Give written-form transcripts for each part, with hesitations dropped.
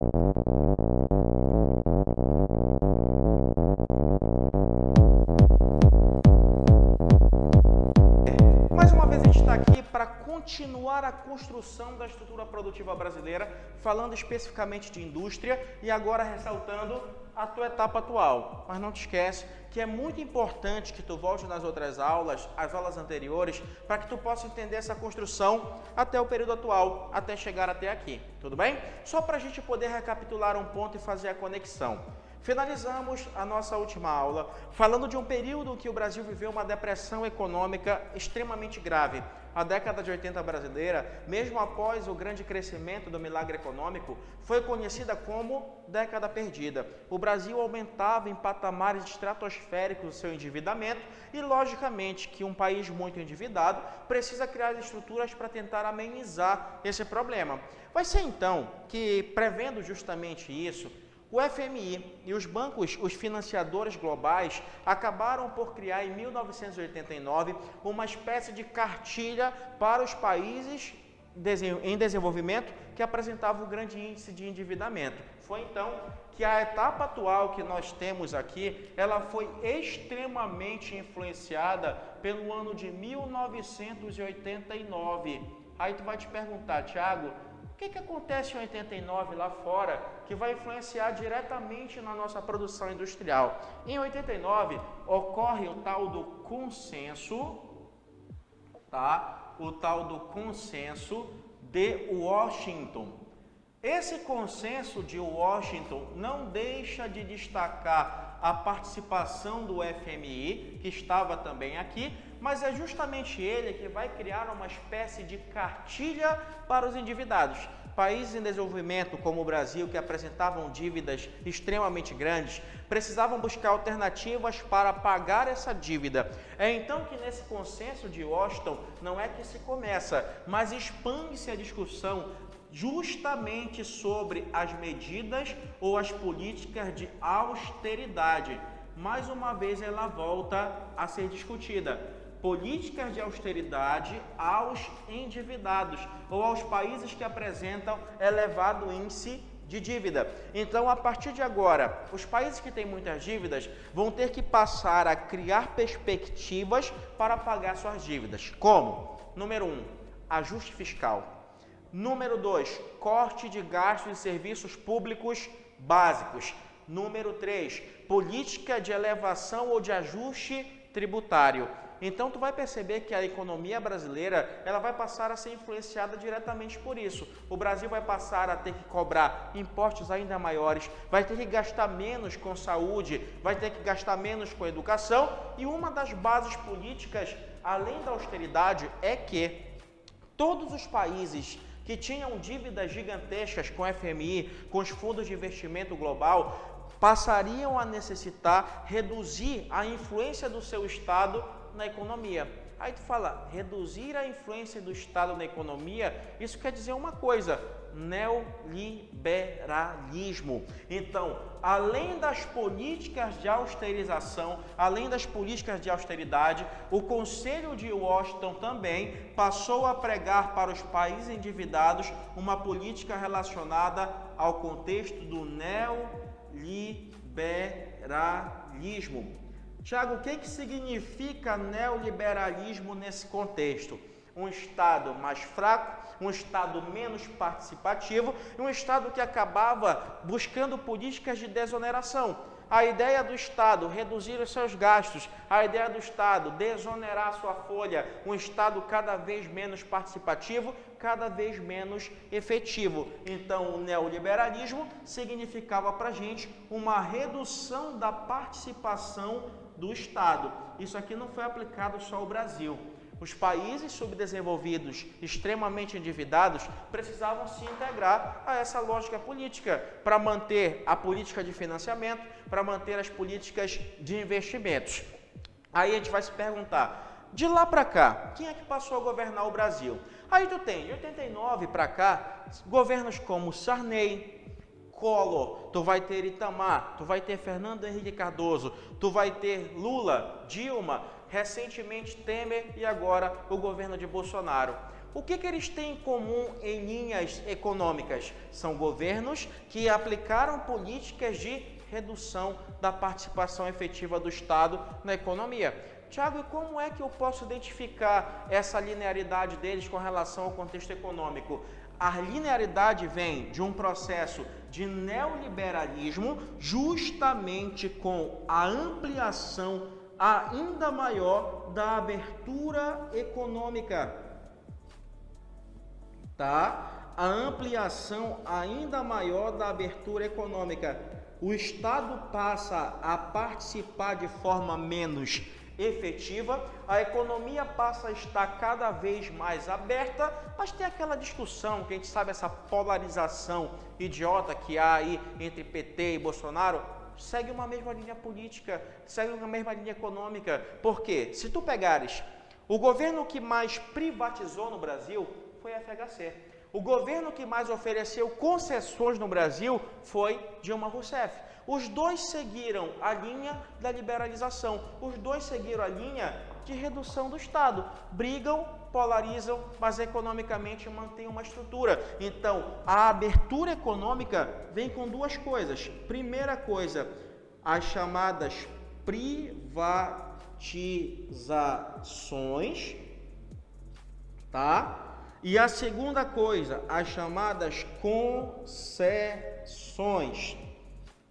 Mais uma vez a gente está aqui para continuar a construção da estrutura produtiva brasileira, falando especificamente de indústria e agora ressaltando a tua etapa atual. Mas não te esquece que é muito importante que tu volte nas outras aulas, as aulas anteriores, para que tu possa entender essa construção até o período atual, até chegar até aqui, tudo bem? Só para a gente poder recapitular um ponto e fazer a conexão. Finalizamos a nossa última aula falando de um período em que o Brasil viveu uma depressão econômica extremamente grave. A década de 80 brasileira, mesmo após o grande crescimento do milagre econômico, foi conhecida como década perdida. O Brasil aumentava em patamares estratosféricos o seu endividamento e, logicamente, que um país muito endividado precisa criar estruturas para tentar amenizar esse problema. Vai ser então que, prevendo justamente isso, o FMI e os bancos, os financiadores globais, acabaram por criar em 1989 uma espécie de cartilha para os países em desenvolvimento que apresentavam um grande índice de endividamento. Foi então que a etapa atual que nós temos aqui, ela foi extremamente influenciada pelo ano de 1989. Aí tu vai te perguntar, Thiago, o que acontece em 89 lá fora que vai influenciar diretamente na nossa produção industrial? Em 89 ocorre o tal do consenso, tá? O tal do consenso de Washington. Esse consenso de Washington não deixa de destacar a participação do FMI, que estava também aqui, mas é justamente ele que vai criar uma espécie de cartilha para os endividados. Países em desenvolvimento como o Brasil, que apresentavam dívidas extremamente grandes, precisavam buscar alternativas para pagar essa dívida. É então que nesse consenso de Washington não é que se começa, mas expande-se a discussão justamente sobre as medidas ou as políticas de austeridade. Mais uma vez ela volta a ser discutida. Políticas de austeridade aos endividados ou aos países que apresentam elevado índice de dívida. Então, a partir de agora, os países que têm muitas dívidas vão ter que passar a criar perspectivas para pagar suas dívidas. Como? Número 1, ajuste fiscal. Número 2, corte de gastos em serviços públicos básicos. Número 3, política de elevação ou de ajuste tributário. Então, tu vai perceber que a economia brasileira ela vai passar a ser influenciada diretamente por isso. O Brasil vai passar a ter que cobrar impostos ainda maiores, vai ter que gastar menos com saúde, vai ter que gastar menos com educação. E uma das bases políticas, além da austeridade, é que todos os países que tinham dívidas gigantescas com o FMI, com os fundos de investimento global, passariam a necessitar reduzir a influência do seu Estado na economia. Aí tu fala, reduzir a influência do Estado na economia, isso quer dizer uma coisa, neoliberalismo. Então, além das políticas de austerização, além das políticas de austeridade, o Conselho de Washington também passou a pregar para os países endividados uma política relacionada ao contexto do neoliberalismo. Tiago, o que significa neoliberalismo nesse contexto? Um Estado mais fraco, um Estado menos participativo e um Estado que acabava buscando políticas de desoneração. A ideia do Estado reduzir os seus gastos, a ideia do Estado desonerar a sua folha, um Estado cada vez menos participativo, cada vez menos efetivo. Então, o neoliberalismo significava para a gente uma redução da participação do Estado. Isso aqui não foi aplicado só ao Brasil. Os países subdesenvolvidos, extremamente endividados, precisavam se integrar a essa lógica política para manter a política de financiamento, para manter as políticas de investimentos. Aí a gente vai se perguntar, de lá para cá, quem é que passou a governar o Brasil? Aí tu tem, de 89 para cá, governos como Sarney, Collor, tu vai ter Itamar, tu vai ter Fernando Henrique Cardoso, tu vai ter Lula, Dilma, recentemente Temer e agora o governo de Bolsonaro. O que eles têm em comum em linhas econômicas? São governos que aplicaram políticas de redução da participação efetiva do Estado na economia. Tiago, e como é que eu posso identificar essa linearidade deles com relação ao contexto econômico? A linearidade vem de um processo de neoliberalismo, justamente com a ampliação ainda maior da abertura econômica, tá? A ampliação ainda maior da abertura econômica. O Estado passa a participar de forma menos efetiva, a economia passa a estar cada vez mais aberta, mas tem aquela discussão, que a gente sabe, essa polarização idiota que há aí entre PT e Bolsonaro, segue uma mesma linha política, segue uma mesma linha econômica. Por quê? Se tu pegares, o governo que mais privatizou no Brasil foi a FHC. O governo que mais ofereceu concessões no Brasil foi Dilma Rousseff. Os dois seguiram a linha da liberalização, os dois seguiram a linha de redução do Estado. Brigam, polarizam, mas economicamente mantêm uma estrutura. Então, a abertura econômica vem com duas coisas. Primeira coisa, as chamadas privatizações, tá? E a segunda coisa, as chamadas concessões.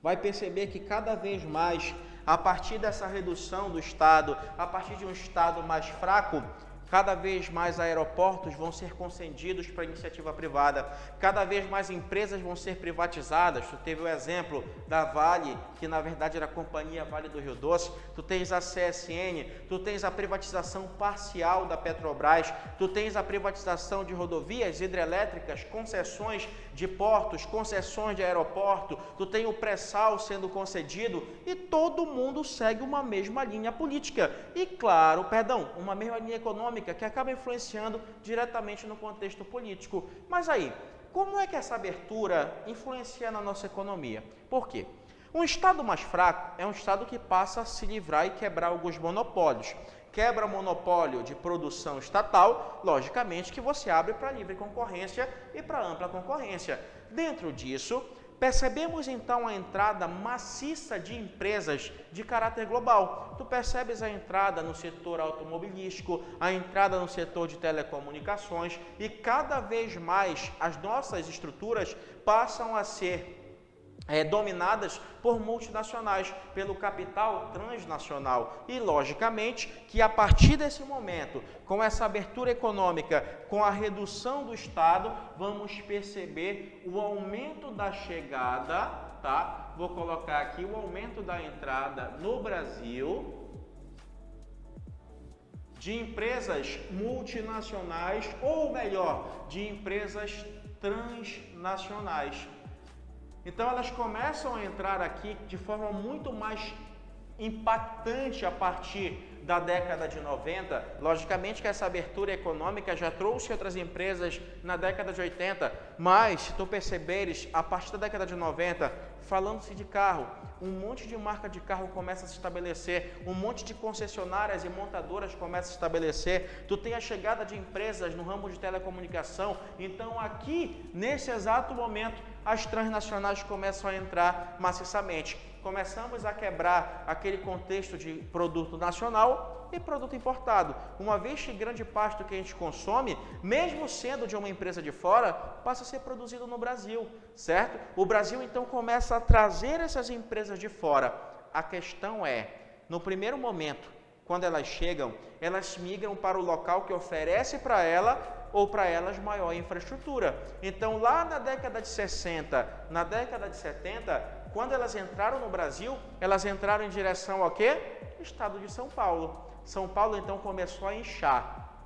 Vai perceber que cada vez mais, a partir dessa redução do Estado, a partir de um Estado mais fraco, cada vez mais aeroportos vão ser concedidos para iniciativa privada, cada vez mais empresas vão ser privatizadas. Tu teve o exemplo da Vale, que na verdade era a Companhia Vale do Rio Doce, tu tens a CSN, tu tens a privatização parcial da Petrobras, tu tens a privatização de rodovias hidrelétricas, concessões de portos, concessões de aeroporto, tu tem o pré-sal sendo concedido e todo mundo segue uma mesma linha política e, claro, uma mesma linha econômica, que acaba influenciando diretamente no contexto político. Mas aí, como é que essa abertura influencia na nossa economia? Por quê? Um Estado mais fraco é um Estado que passa a se livrar e quebrar alguns monopólios. Quebra o monopólio de produção estatal, logicamente que você abre para livre concorrência e para ampla concorrência. Dentro disso, percebemos então a entrada maciça de empresas de caráter global. Tu percebes a entrada no setor automobilístico, a entrada no setor de telecomunicações e cada vez mais as nossas estruturas passam a ser dominadas por multinacionais, pelo capital transnacional. E, logicamente, que a partir desse momento, com essa abertura econômica, com a redução do Estado, vamos perceber o aumento da chegada, tá? Vou colocar aqui o aumento da entrada no Brasil de empresas multinacionais, ou melhor, de empresas transnacionais. Então, elas começam a entrar aqui de forma muito mais impactante a partir da década de 90. Logicamente que essa abertura econômica já trouxe outras empresas na década de 80, mas, se tu perceberes, a partir da década de 90, falando-se de carro, um monte de marca de carro começa a se estabelecer, um monte de concessionárias e montadoras começa a se estabelecer, tu tem a chegada de empresas no ramo de telecomunicação. Então, aqui, nesse exato momento, as transnacionais começam a entrar maciçamente. Começamos a quebrar aquele contexto de produto nacional e produto importado, uma vez que grande parte do que a gente consome, mesmo sendo de uma empresa de fora, passa a ser produzido no Brasil, certo? O Brasil então começa a trazer essas empresas de fora. A questão é, no primeiro momento, quando elas chegam, elas migram para o local que oferece para ela ou para elas maior infraestrutura. Então, lá na década de 60, na década de 70, quando elas entraram no Brasil, elas entraram em direção ao quê? Estado de São Paulo. São Paulo, então, começou a inchar.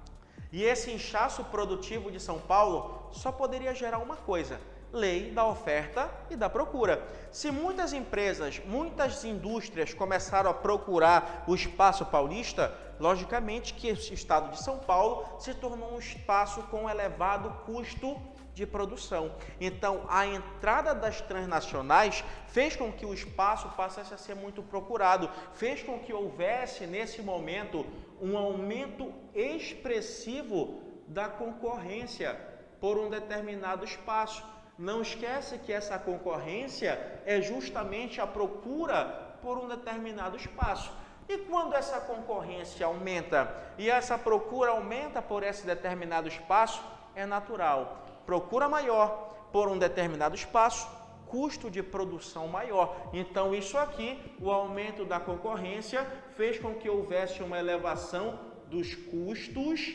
E esse inchaço produtivo de São Paulo só poderia gerar uma coisa: lei da oferta e da procura. Se muitas empresas, muitas indústrias começaram a procurar o espaço paulista, logicamente que o estado de São Paulo se tornou um espaço com elevado custo de produção. Então, a entrada das transnacionais fez com que o espaço passasse a ser muito procurado, fez com que houvesse, nesse momento, um aumento expressivo da concorrência por um determinado espaço. Não esquece que essa concorrência é justamente a procura por um determinado espaço. E quando essa concorrência aumenta e essa procura aumenta por esse determinado espaço, é natural. Procura maior por um determinado espaço, custo de produção maior. Então, isso aqui, o aumento da concorrência, fez com que houvesse uma elevação dos custos,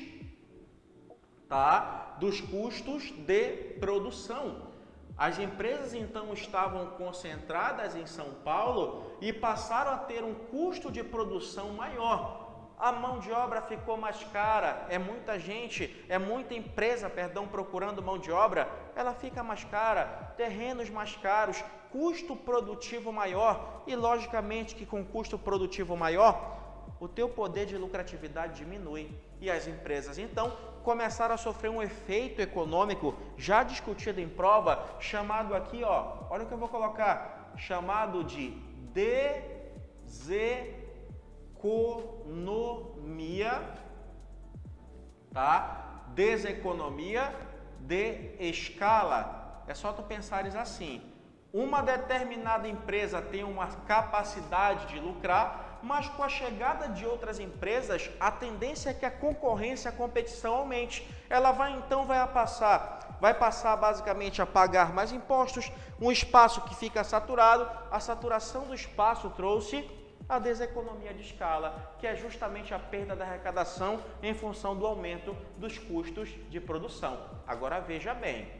tá? Dos custos de produção. As empresas, então, estavam concentradas em São Paulo e passaram a ter um custo de produção maior. A mão de obra ficou mais cara, é muita empresa, procurando mão de obra, ela fica mais cara, terrenos mais caros, custo produtivo maior e, logicamente, que com custo produtivo maior, o teu poder de lucratividade diminui. E as empresas, então, começaram a sofrer um efeito econômico já discutido em prova, chamado aqui, ó, olha o que eu vou colocar, chamado de deseconomia, tá? Deseconomia de escala. É só tu pensares assim, uma determinada empresa tem uma capacidade de lucrar, mas com a chegada de outras empresas, a tendência é que a concorrência, a competição aumente. Ela vai passar basicamente a pagar mais impostos, um espaço que fica saturado, a saturação do espaço trouxe a deseconomia de escala, que é justamente a perda da arrecadação em função do aumento dos custos de produção. Agora veja bem,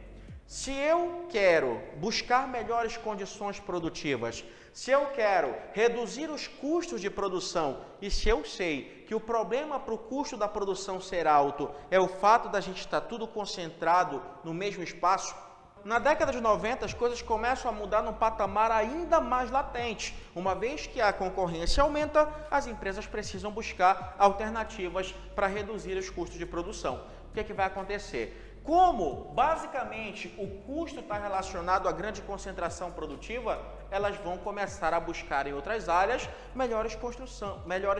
se eu quero buscar melhores condições produtivas, se eu quero reduzir os custos de produção e se eu sei que o problema para o custo da produção ser alto é o fato da gente estar tudo concentrado no mesmo espaço, na década de 90 as coisas começam a mudar num patamar ainda mais latente. Uma vez que a concorrência aumenta, as empresas precisam buscar alternativas para reduzir os custos de produção. O que vai acontecer? Como, basicamente, o custo está relacionado à grande concentração produtiva, elas vão começar a buscar em outras áreas melhores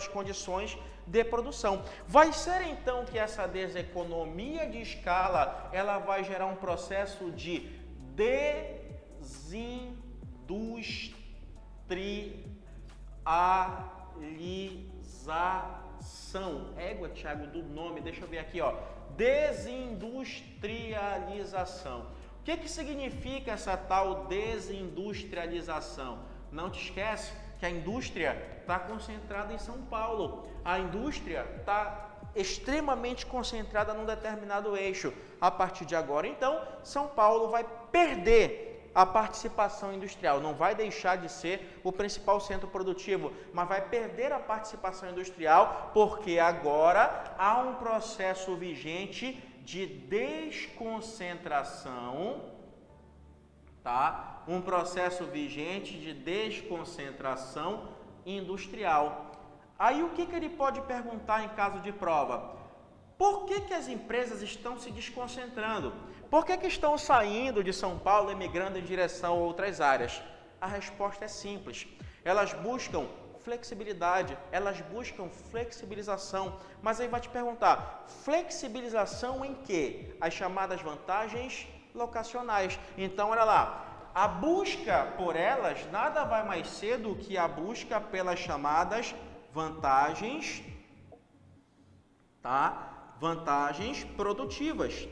condições de produção. Vai ser, então, que essa deseconomia de escala, ela vai gerar um processo de desindustrialização. Égua, Thiago, do nome, deixa eu ver aqui, ó. Desindustrialização. O que significa essa tal desindustrialização? Não te esquece que a indústria está concentrada em São Paulo. A indústria está extremamente concentrada num determinado eixo. A partir de agora, então, São Paulo vai perder a participação industrial, não vai deixar de ser o principal centro produtivo, mas vai perder a participação industrial, porque agora há um processo vigente de desconcentração, tá? Um processo vigente de desconcentração industrial. Aí o que ele pode perguntar em caso de prova? Por que as empresas estão se desconcentrando? Por que estão saindo de São Paulo, emigrando em direção a outras áreas? A resposta é simples. Elas buscam flexibilidade, elas buscam flexibilização. Mas aí vai te perguntar, flexibilização em quê? As chamadas vantagens locacionais. Então, olha lá, a busca por elas nada vai mais ser do que a busca pelas chamadas vantagens, tá? Vantagens produtivas.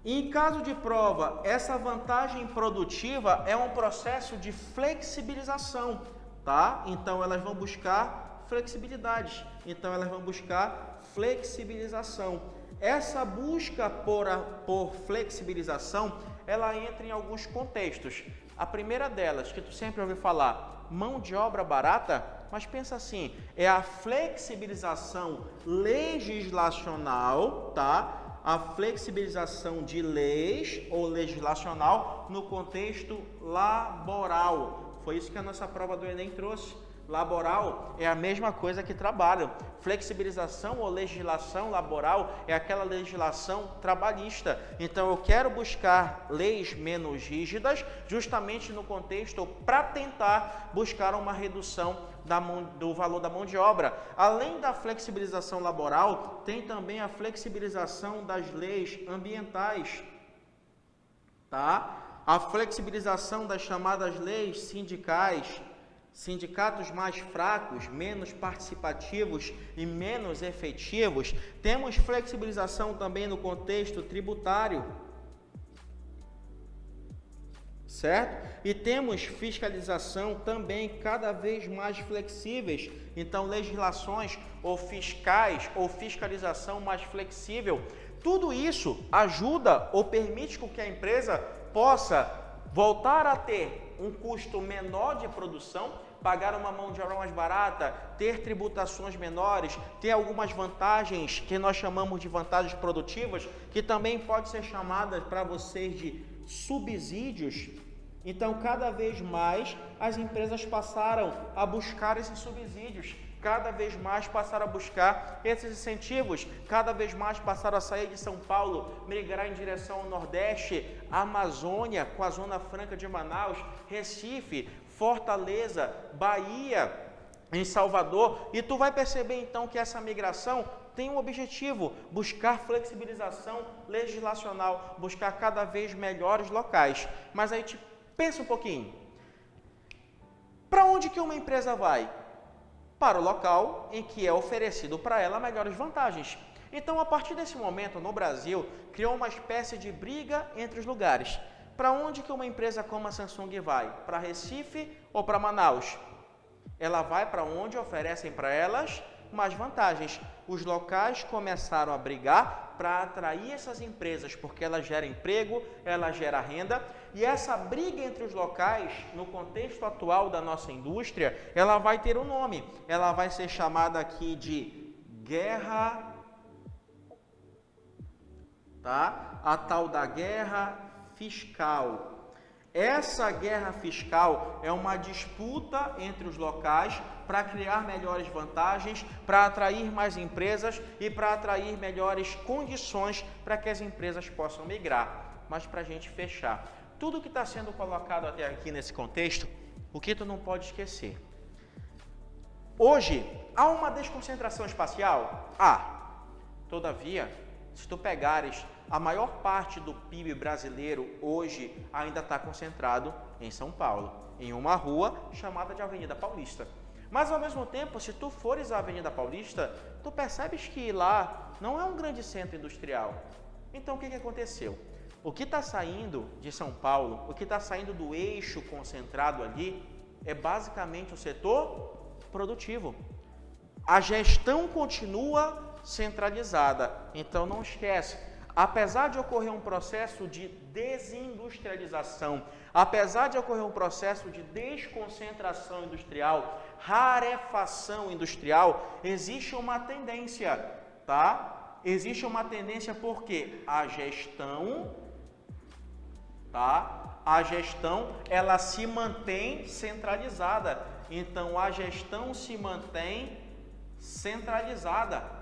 Em caso de prova, essa vantagem produtiva é um processo de flexibilização, tá? Então, elas vão buscar flexibilidade. Então, elas vão buscar flexibilização. Essa busca por flexibilização, ela entra em alguns contextos. A primeira delas, que tu sempre ouviu falar, mão de obra barata, mas pensa assim, é a flexibilização legislacional, tá? A flexibilização de leis ou legislacional no contexto laboral. Foi isso que a nossa prova do Enem trouxe. laboral é a mesma coisa que trabalho. Flexibilização ou legislação laboral é aquela legislação trabalhista. Então, eu quero buscar leis menos rígidas, justamente no contexto para tentar buscar uma redução do valor da mão de obra. Além da flexibilização laboral, tem também a flexibilização das leis ambientais, tá? A flexibilização das chamadas leis sindicais, sindicatos mais fracos, menos participativos e menos efetivos. Temos flexibilização também no contexto tributário, certo? E temos fiscalização também cada vez mais flexíveis. Então, legislações ou fiscais ou fiscalização mais flexível. Tudo isso ajuda ou permite que a empresa possa voltar a ter um custo menor de produção, pagar uma mão de obra mais barata, ter tributações menores, ter algumas vantagens que nós chamamos de vantagens produtivas, que também pode ser chamadas para vocês de subsídios. Então, cada vez mais as empresas passaram a buscar esses subsídios, cada vez mais passaram a buscar esses incentivos, cada vez mais passaram a sair de São Paulo, migrar em direção ao Nordeste, Amazônia, com a Zona Franca de Manaus, Recife, Fortaleza, Bahia, em Salvador, e tu vai perceber então que essa migração tem um objetivo, buscar flexibilização legislacional, buscar cada vez melhores locais. Mas aí pensa um pouquinho, para onde que uma empresa vai? Para o local em que é oferecido para ela melhores vantagens. Então, a partir desse momento, no Brasil, criou uma espécie de briga entre os lugares. Para onde que uma empresa como a Samsung vai? Para Recife ou para Manaus? Ela vai para onde oferecem para elas mais vantagens. Os locais começaram a brigar para atrair essas empresas, porque ela gera emprego, ela gera renda, e essa briga entre os locais, no contexto atual da nossa indústria, ela vai ter um nome, ela vai ser chamada aqui de guerra, tá? A tal da guerra fiscal. Essa guerra fiscal é uma disputa entre os locais para criar melhores vantagens, para atrair mais empresas e para atrair melhores condições para que as empresas possam migrar. Mas para a gente fechar, tudo que está sendo colocado até aqui nesse contexto, o que tu não pode esquecer? Hoje, há uma desconcentração espacial? Todavia, se tu pegares a maior parte do PIB brasileiro hoje ainda está concentrado em São Paulo, em uma rua chamada de Avenida Paulista. Mas ao mesmo tempo, se tu fores à Avenida Paulista, tu percebes que lá não é um grande centro industrial. Então o que aconteceu? O que está saindo de São Paulo, o que está saindo do eixo concentrado ali, é basicamente o setor produtivo. A gestão continua centralizada, então não esquece. Apesar de ocorrer um processo de desindustrialização, apesar de ocorrer um processo de desconcentração industrial, rarefação industrial, existe uma tendência, tá? Existe uma tendência porque a gestão, tá? A gestão, ela se mantém centralizada. Então, a gestão se mantém centralizada.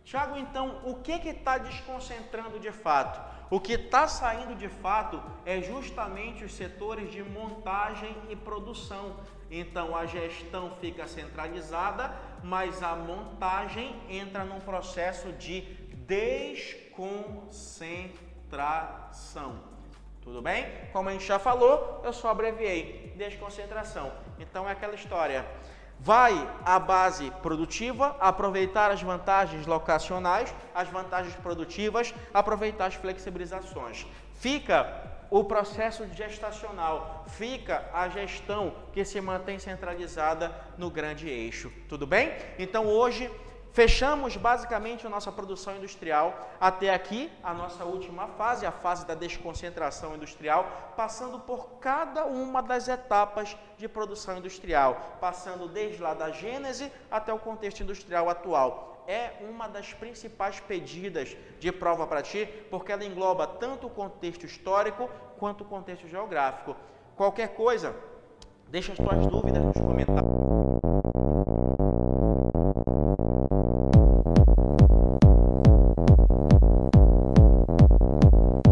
Tiago, então, o que está desconcentrando de fato? O que está saindo de fato é justamente os setores de montagem e produção. Então, a gestão fica centralizada, mas a montagem entra num processo de desconcentração. Tudo bem? Como a gente já falou, eu só abreviei. Desconcentração. Então, é aquela história. Vai à base produtiva, aproveitar as vantagens locacionais, as vantagens produtivas, aproveitar as flexibilizações. Fica o processo gestacional, fica a gestão que se mantém centralizada no grande eixo. Tudo bem? Então hoje fechamos basicamente a nossa produção industrial. Até aqui, a nossa última fase, a fase da desconcentração industrial, passando por cada uma das etapas de produção industrial, passando desde lá da gênese até o contexto industrial atual. É uma das principais pedidas de prova para ti, porque ela engloba tanto o contexto histórico quanto o contexto geográfico. Qualquer coisa, Deixa as tuas dúvidas nos comentários.